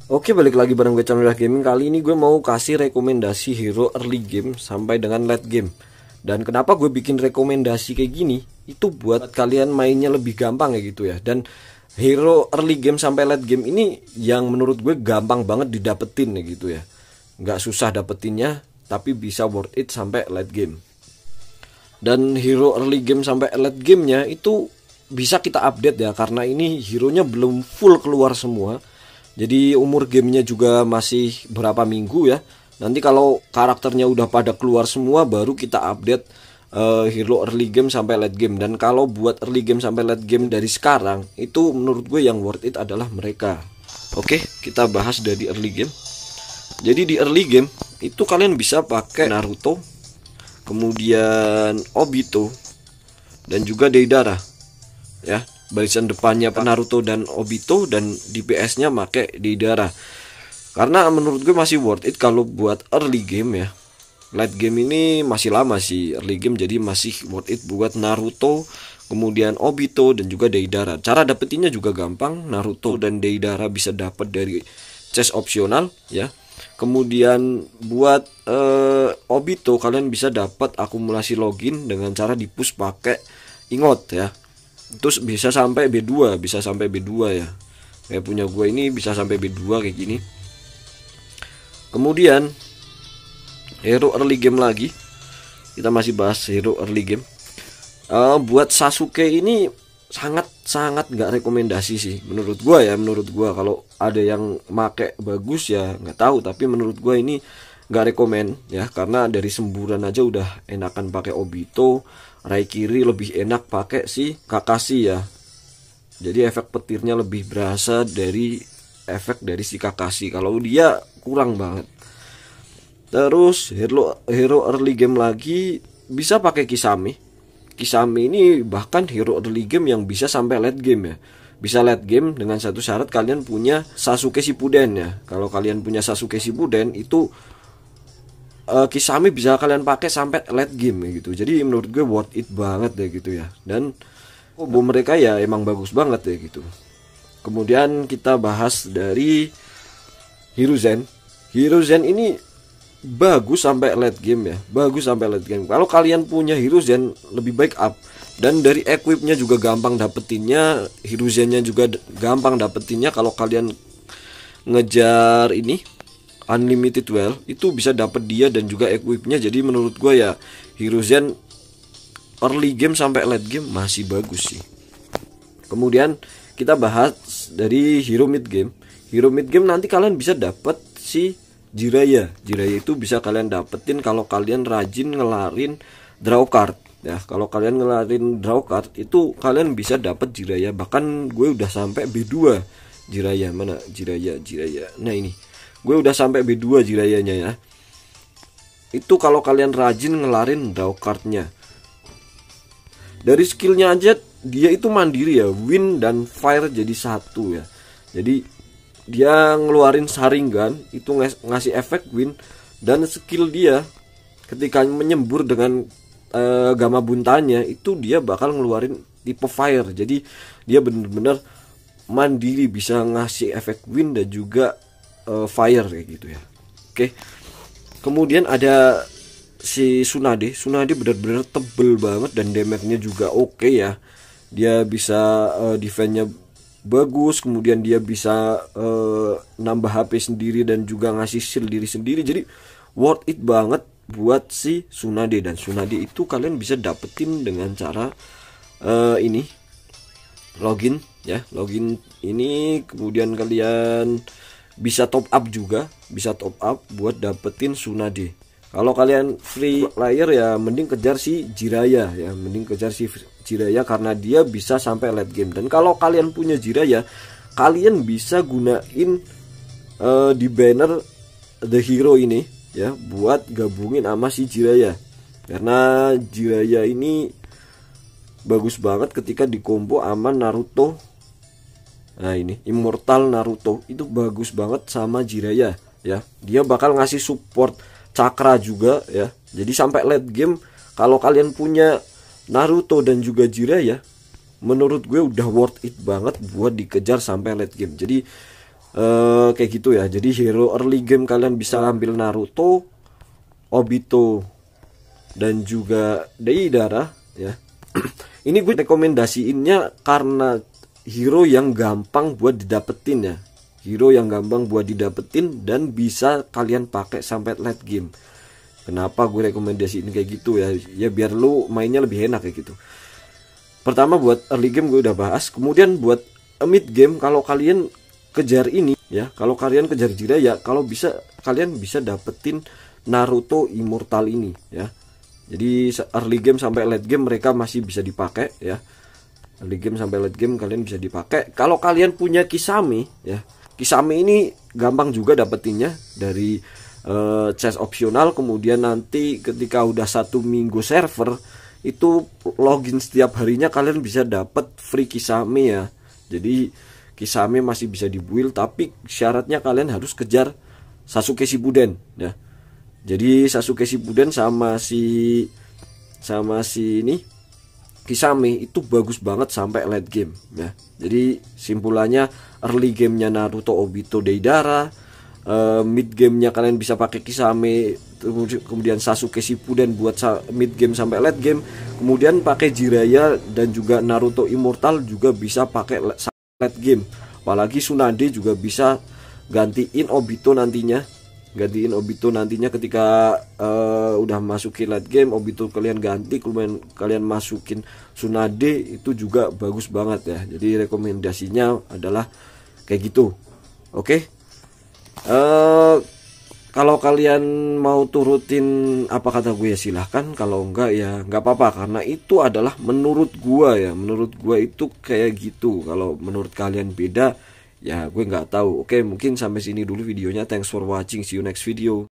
Oke, balik lagi bareng gue Chandra Gaming. Kali ini gue mau kasih rekomendasi hero early game sampai dengan late game. Dan kenapa gue bikin rekomendasi kayak gini, itu buat kalian mainnya lebih gampang ya gitu ya. Dan hero early game sampai late game ini yang menurut gue gampang banget didapetin ya gitu ya. Nggak susah dapetinnya, tapi bisa worth it sampai late game. Dan hero early game sampai late gamenya itu bisa kita update ya, karena ini hero-nya belum full keluar semua. Jadi umur gamenya juga masih berapa minggu ya. Nanti kalau karakternya udah pada keluar semua, baru kita update hero early game sampai late game. Dan kalau buat early game sampai late game dari sekarang, itu menurut gue yang worth it adalah mereka. Oke, kita bahas dari early game. Jadi di early game itu kalian bisa pakai Naruto, kemudian Obito, dan juga Deidara ya. Barisan depannya Naruto dan Obito, dan DPS-nya pakai Deidara. Karena menurut gue masih worth it kalau buat early game ya. Late game ini masih lama sih early game, jadi masih worth it buat Naruto, kemudian Obito dan juga Deidara. Cara dapetinnya juga gampang. Naruto dan Deidara bisa dapat dari chest opsional ya. Kemudian buat Obito kalian bisa dapat akumulasi login dengan cara di-push pakai ingot ya. Terus bisa sampai B2, ya. Kayak punya gue ini bisa sampai B2 kayak gini. Kemudian hero early game lagi. Kita masih bahas hero early game. Buat Sasuke ini sangat nggak rekomendasi sih menurut gue ya. Menurut gue kalau ada yang make bagus ya nggak tahu, tapi menurut gue ini nggak rekomen ya, karena dari semburan aja udah enakan pakai Obito. Raikiri lebih enak pakai si Kakashi ya. Jadi efek petirnya lebih berasa dari efek dari si Kakashi. Kalau dia kurang banget. Terus hero early game lagi bisa pakai Kisame. Kisame ini bahkan hero early game yang bisa sampai late game ya. Bisa late game dengan satu syarat, kalian punya Sasuke Shippuden ya. Kalau kalian punya Sasuke Shippuden itu Kisame bisa kalian pakai sampai late game ya gitu. Jadi menurut gue worth it banget ya gitu ya. Dan combo mereka ya emang bagus banget ya gitu. Kemudian kita bahas dari Hiruzen. Hiruzen ini bagus sampai late game ya. Bagus sampai late game. Kalau kalian punya Hiruzen, lebih baik up. Dan dari equipnya juga gampang dapetinnya. Hiruzennya juga gampang dapetinnya. Kalau kalian ngejar ini Unlimited Well, itu bisa dapet dia dan juga equipnya. Jadi menurut gue ya Hiruzen early game sampai late game masih bagus sih. Kemudian kita bahas dari hero mid game. Hero mid game nanti kalian bisa dapet si Jiraiya. Jiraiya itu bisa kalian dapetin kalau kalian rajin ngelarin draw card ya. Kalau kalian ngelarin draw card itu kalian bisa dapet Jiraiya. Bahkan gue udah sampai B2 Jiraiya. Mana Jiraiya? Nah ini gue udah sampai B2 Jiraiya-nya ya. Itu kalau kalian rajin ngelarin draw cardnya. Dari skillnya aja dia itu mandiri ya. Wind dan fire jadi satu ya. Jadi dia ngeluarin Sharingan itu ngasih efek wind. Dan skill dia ketika menyembur dengan Gamma Buntanya itu dia bakal ngeluarin tipe fire. Jadi dia bener-bener mandiri, bisa ngasih efek wind dan juga fire kayak gitu ya. Oke. Kemudian ada si Tsunade. Tsunade benar-benar tebel banget dan damage-nya juga oke ya. Dia bisa defense-nya bagus, kemudian dia bisa nambah HP sendiri dan juga ngasih shield diri sendiri. Jadi worth it banget buat si Tsunade. Dan Tsunade itu kalian bisa dapetin dengan cara ini login ya. Login ini kemudian kalian bisa top up juga, bisa top up buat dapetin Tsunade. Kalau kalian free player ya mending kejar si Jiraiya ya, mending kejar si Jiraiya karena dia bisa sampai late game. Dan kalau kalian punya Jiraiya, kalian bisa gunain di banner The Hero ini ya buat gabungin sama si Jiraiya. Karena Jiraiya ini bagus banget ketika di combo sama Naruto. Nah ini Immortal Naruto itu bagus banget sama Jiraiya ya. Dia bakal ngasih support cakra juga ya. Jadi sampai late game kalau kalian punya Naruto dan juga Jiraiya, menurut gue udah worth it banget buat dikejar sampai late game. Jadi Kayak gitu ya. Jadi hero early game kalian bisa ambil Naruto, Obito, dan juga Deidara ya. Ini gue rekomendasiinnya karena hero yang gampang buat didapetin ya. Hero yang gampang buat didapetin dan bisa kalian pakai sampai late game. Kenapa gue rekomendasiin kayak gitu ya? Ya biar lu mainnya lebih enak kayak gitu. Pertama buat early game gue udah bahas. Kemudian buat mid game kalau kalian kejar ini ya, kalau kalian kejar Jiraiya, kalau bisa kalian bisa dapetin Naruto Immortal ini ya. Jadi early game sampai late game mereka masih bisa dipakai ya. Early game sampai late game kalian bisa dipakai. Kalau kalian punya Kisame ya, Kisame ini gampang juga dapetinnya dari chest opsional. Kemudian nanti ketika udah 1 minggu server itu login setiap harinya kalian bisa dapet free Kisame ya. Jadi Kisame masih bisa dibuild, tapi syaratnya kalian harus kejar Sasuke Shippuden ya. Jadi Sasuke Shippuden sama si ini Kisame itu bagus banget sampai late game ya. Jadi simpulannya early gamenya Naruto, Obito, Deidara, mid gamenya kalian bisa pakai Kisame, kemudian Sasuke Shippuden buat mid game sampai late game, kemudian pakai Jiraiya dan juga Naruto Immortal juga bisa pakai late game. Apalagi Tsunade juga bisa gantiin Obito nantinya. Ketika udah masukin late game, Obito kalian ganti, kemudian kalian masukin Tsunade, itu juga bagus banget ya. Jadi rekomendasinya adalah kayak gitu. Oke. Kalau kalian mau turutin apa kata gue ya silahkan, kalau enggak ya nggak apa-apa, karena itu adalah menurut gue ya, menurut gue itu kayak gitu. Kalau menurut kalian beda ya gue nggak tahu. Oke, mungkin sampai sini dulu videonya. Thanks for watching, see you next video.